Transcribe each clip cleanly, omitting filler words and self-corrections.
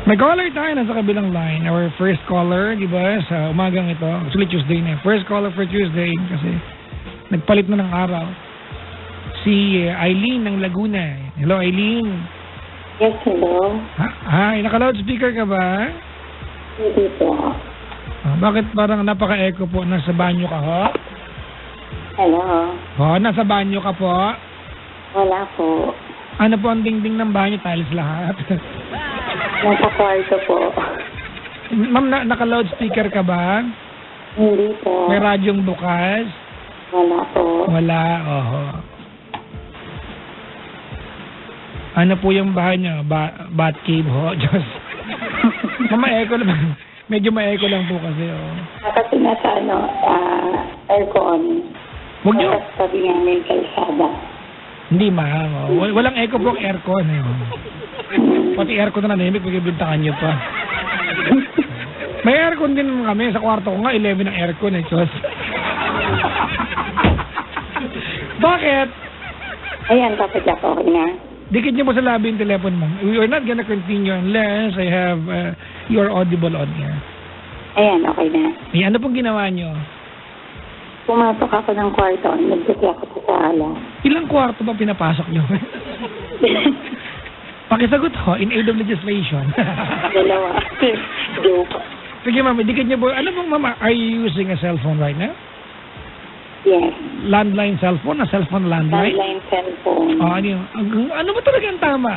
May caller tayo na sa kabilang line. Our first caller, di ba, sa umagang ito. Actually, Tuesday na. First caller for Tuesday kasi nagpalit na ng araw. Si Eileen ng Laguna. Hello, Eileen. Yes, hello. Hi, naka-loudspeaker ka ba? Hindi po. Bakit parang napaka-echo po? Nasa banyo ka ho? Hello. Nasa banyo ka po? Wala po. Ano po ang dingding ng banyo? Tiles lahat. Nasa kwarto po. Ma'am, naka-loudspeaker ka ba? Hindi po. May radyong bukas? Wala po. Wala, oho. Ano po yung bahay niyo? Bat cave ho? Diyos. Ma-echo lang. Medyo ma-echo lang po kasi, oh. Kasi nasa aircon. Huwag niyo. Nasa tabi namin kalsada. Hindi, ma'am. Oh. Walang echo po ang aircon. Eh. Pati aircon na nanimik, magbibintangan niyo pa. May aircon din kami. Sa kwarto ko nga, 11 ang aircon eh. Diyos. Bakit? Ayan, Papa Jack, okay na? Dikit niyo po sa labi yung telephone mo. We are not gonna continue unless I have your audible on here. Ayan, okay na. Ano pong ginawa niyo? Pumasok ako ng kwarto. Nagdati ako sa sala. Ilang kwarto ba pinapasok niyo? Pakisagot ho, in aid of legislation. Dalawa. Joke. Sige ma'am, dikit niyo po. Ano pong ma'am, are you using a cellphone right now? Yes. Landline cellphone? A cellphone landline? Landline cellphone. Ano ba talaga ang tama?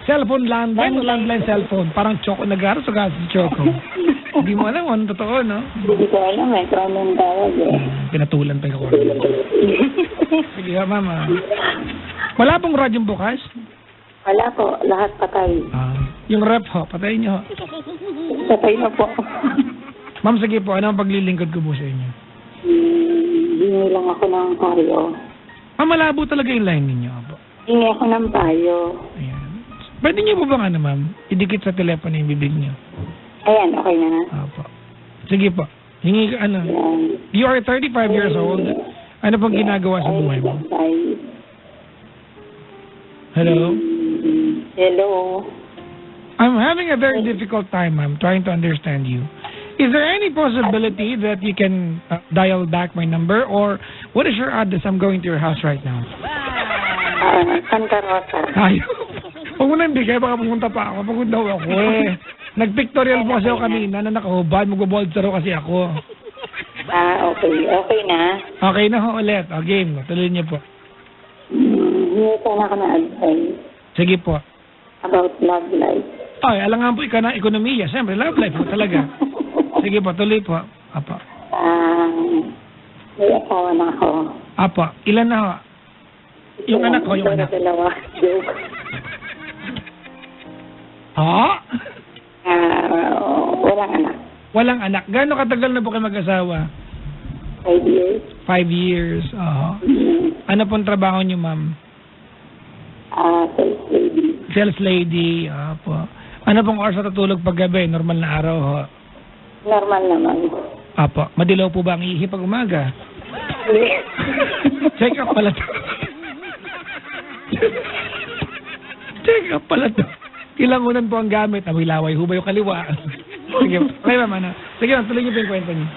Cellphone landline o landline cellphone? Parang choco nag-aras o gaso si choco? Hindi mo alam ano totoo, no? Hindi ko alam eh. Kung anong tawag eh. Pinatulan pa yung ako. Sige ha, mama. Wala pong radyong bukas? Wala po. Lahat patay. Yung rep ho, patayin niyo ho. Patay na po. Ma'am, sige po. Ano ang paglilingkod ko po sa inyo? Hingi lang ako ng payo. Ma'am, malabo talaga yung line ninyo. Apo. Hingi ako ng payo. Ayan. Pwede niyo po ba ano, ma'am? Idikit sa telepono yung bibig niyo. Ayan, okay na. Apo. Sige po. Hingi ka, ano? Ayan. You are 35 years old. Ano pong ginagawa sa buhay mo? Hello? Hello? I'm having a very difficult time, ma'am, trying to understand you. Is there any possibility that you can dial back my number, or what is your address? I'm going to your house right now. Santa Rosa. Ay, huwag mo na ibigay, baka pumunta pa ako. Pagod daw ako eh. Nag-pictorial po kasi ako kanina na nakahubad. Mag-bold raw kasi ako. Okay. Okay na. Okay na ho ulit. O, game. Tuloy niyo po. Hingi sana ako na advice Sige po. about love life. Ay, alangan po ikaw ng ekonomiya. Siyempre, love life po talaga. Sige po, tuloy po. Apo. May asawa na ako. Apo. Ilan na ho? Yung anak ko, yung anak. Dalawa. Joke. Ha? Walang anak. Walang anak. Gaano katagal na po kayo mag-asawa? 5 years. 5 years. Ano pong trabaho niyo, ma'am? Sales lady. Sales lady. Apo. Ano pong oras sa tutulog paggabi? Normal na araw ho? Normal naman. Apo. Madilaw po ba ang ihi pag umaga? Check up pala to. Check up pala to. Ilangunan po ang gamit. May laway. Hubay yung kaliwa. Sige. Okay, ma'am. Ano? Sige, tuloy niyo po yung kwento niyo.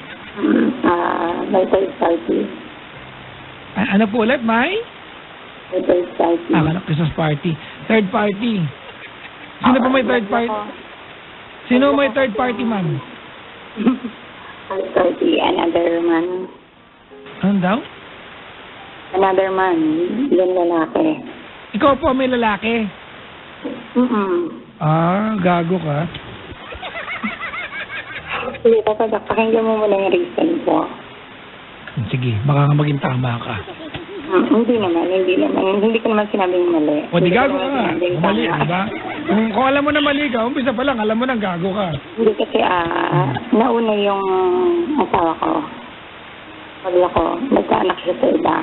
May third party. Ano po ulit, May? May third party. Christmas party. Third party. Sino po may third party? Sino may third party, ma'am? Third party. Another man. Ano daw? Another man. Yung lalaki. Ikaw po may lalaki. Gago ka. Sige, pakinggan mo muna yung reason po. Sige, baka nga maging tama ka. Hindi naman. Hindi ko naman sinabing mali. O di gago ka nga. Mali, diba? Kung alam mo na mali ka, umpisa pa lang, alam mo na gago ka. Hindi kasi, nauna yung asawa ko. Pagla ko, nagkaanak siya sa iba.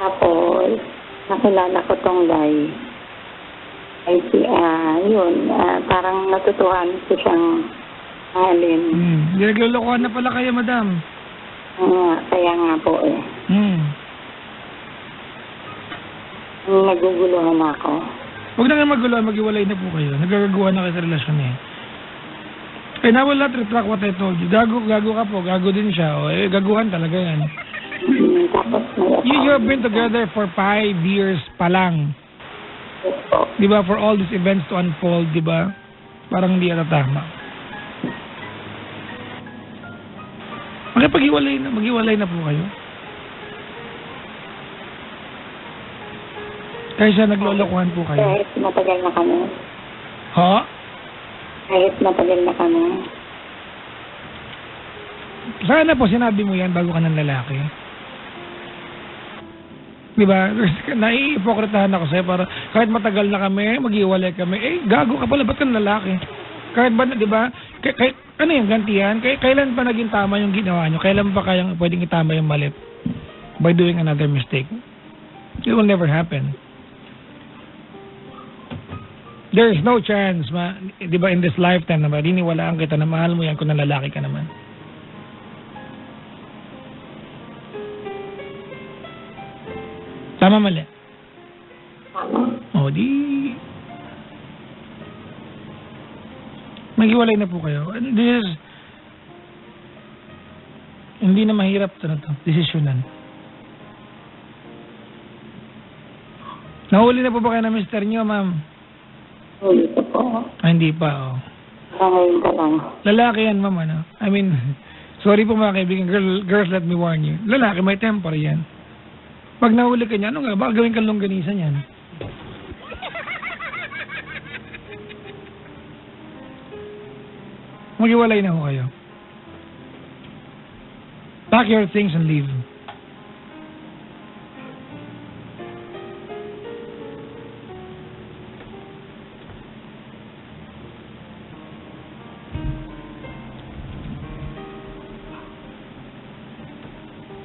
Tapos, nakilala ko tong guy. Ay, yun, parang natutuhan ko siyang mahalin. Naglulukohan na pala kayo, madam. Kaya nga po eh. Naguguluhan ako. Huwag na nga magulo, mag-iwalay na po kayo. Nagagagawa na kayo sa relasyon eh. And I will not retract what I told you. Gago ka po, gago din siya. O, gaguhan talaga yan. Tapos may You have been together for 5 years pa lang. Di ba? For all these events to unfold, di ba? Parang hindi ata tama. Mag-iwalay na po kayo. Kaysa naglolokohan po kayo. Kahit matagal na kami. Ha? Kahit matagal na kami. Sana po sinabi mo yan bago ka ng lalaki. Diba? Naiipokritahan ako sa'yo para kahit matagal na kami, mag-iwalay kami, gago ka pala, ba't ka ng lalaki? Kahit ba, diba? Kahit, ano yung gantihan? Kailan pa naging tama yung ginawa nyo? Kailan pa kayang pwedeng itama yung mali? By doing another mistake? It will never happen. There is no chance, di ba, in this lifetime na mariniwalaan kita na mahal mo yan kung nalalaki ka naman. Tama, mali? O, di... Maghiwalay na po kayo. This is... Hindi na mahirap ito na ito. Desisyonan. Nahuli na po ba kayo na mister nyo, ma'am? Hindi po. Hindi pa, oh. Ngayon ka lang. Lalaki yan, ma'am, ano? I mean, sorry po mga kaibigan, girls, let me warn you. Lalaki, may temper yan. Pag nahuli ka niya, ano nga, baka gawin kang longganisan yan. Maghiwalay na ho kayo. Pack your things and leave.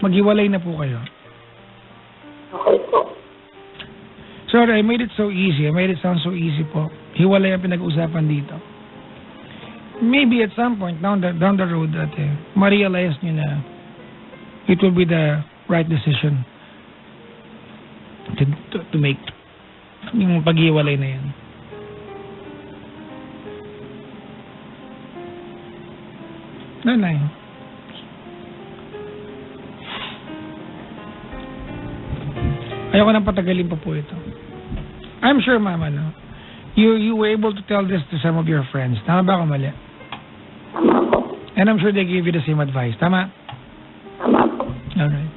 Maghiwalay na po kayo. Okay po. Sorry, I made it so easy. I made it sound so easy po. Hiwalay ang pinag-usapan dito. Maybe at some point down the road that ma-realize nyo na it will be the right decision to make. Yung paghiwalay na yan. Nanay. Ayoko nang patagalin pa po ito. I'm sure, mama, no? You were able to tell this to some of your friends. Tama ba ako mali? Tama po. And I'm sure they gave you the same advice. Tama? Tama po. Alright.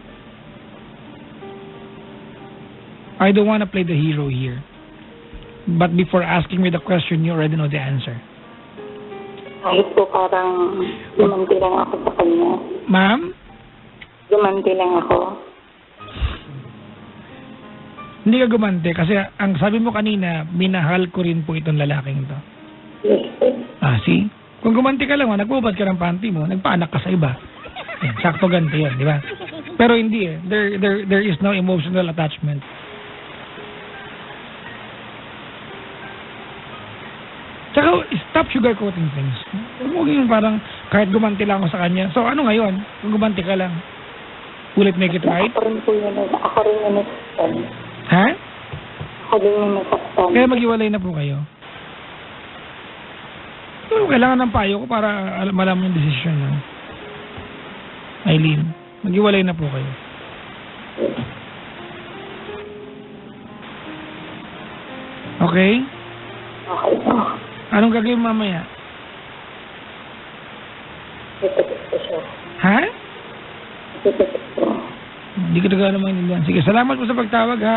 I don't want to play the hero here. But before asking me the question, you already know the answer. Kahit po parang gumanti lang ako sa kanya. Ma'am? Gumanti lang ako. Hindi ka gumante kasi ang sabi mo kanina, minahal ko rin po itong lalaking ito. Yes po. See? Kung gumanti ka lang, nagbubad ka ng panty mo, nagpaanak ka sa iba. Yan, sakto ganito yan, di ba? Pero hindi eh. There is no emotional attachment. Tsaka, stop sugarcoating things. Huwag yung parang kahit gumanti lang ako sa kanya. So, ano ngayon? Kung gumanti ka lang, will it make it right? Ako rin po yun. Ako rin yung nasaktan. Ha? Ako rin yung nasaktan. Kaya maghiwalay na po kayo. Pero kailangan ng payo ko para malaman yung desisyon nyo. Aileen, maghiwalay na po kayo. Okay? Okay po. Anong gagawin mamaya? Ipatid ko siya. Ha? Ipatid ko. Hindi ko talaga naman yun. Sige, salamat po sa pagtawag ha.